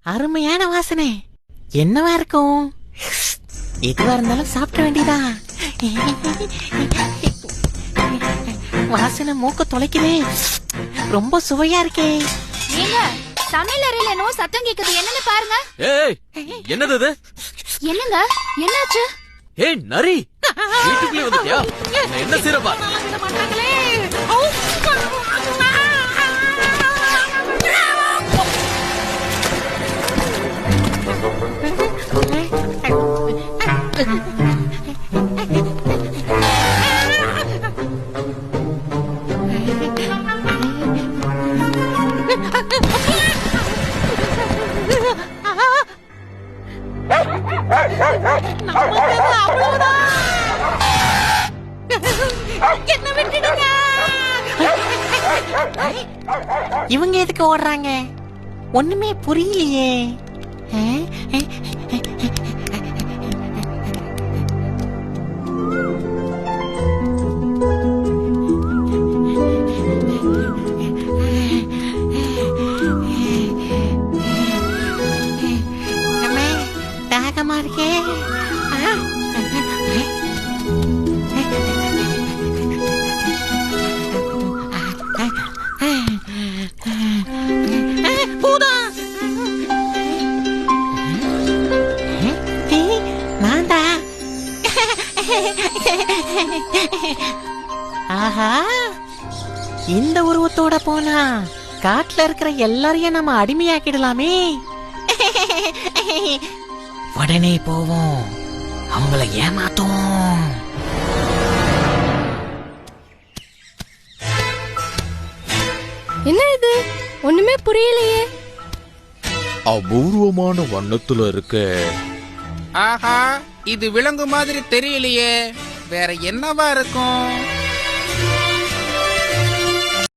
அருமையான வாசனை. என்னவா இருக்கும்? எதுவா இருந்தாலும் சாப்பிட வேண்டியதா. வாசனை மூக்க தொலைக்குதே. ரொம்ப சுவையா இருக்கே. ஏங்க, சமையல் அறையில என்னவோ சத்தம் கேக்குது, என்னன்னு பாருங்க. ஏய், என்னது இது? என்னங்க, என்னாச்சு? ஏய் நரி, வீட்டுக்குள்ளே வந்துட்டியா? என்ன செய்றப்பா? இவங்க எதுக்கு ஓடுறாங்க? ஒண்ணுமே புரியலையே. தாகமா இருக்கே. ஆஹா, இந்த உருவத்தோட போனா காட்டுல இருக்கிற எல்லாரையும் நம்ம அடிமையாக்கிடலாமே. உடனே போவோம், அவங்கள ஏமாத்துவோம். என்ன இது? ஒண்ணுமே புரியலையே. அபூர்வமான வண்ணத்துல இருக்கு. ஆஹா, இது விலங்கு மாதிரி தெரியலையே. வேற என்னவா இருக்கும்?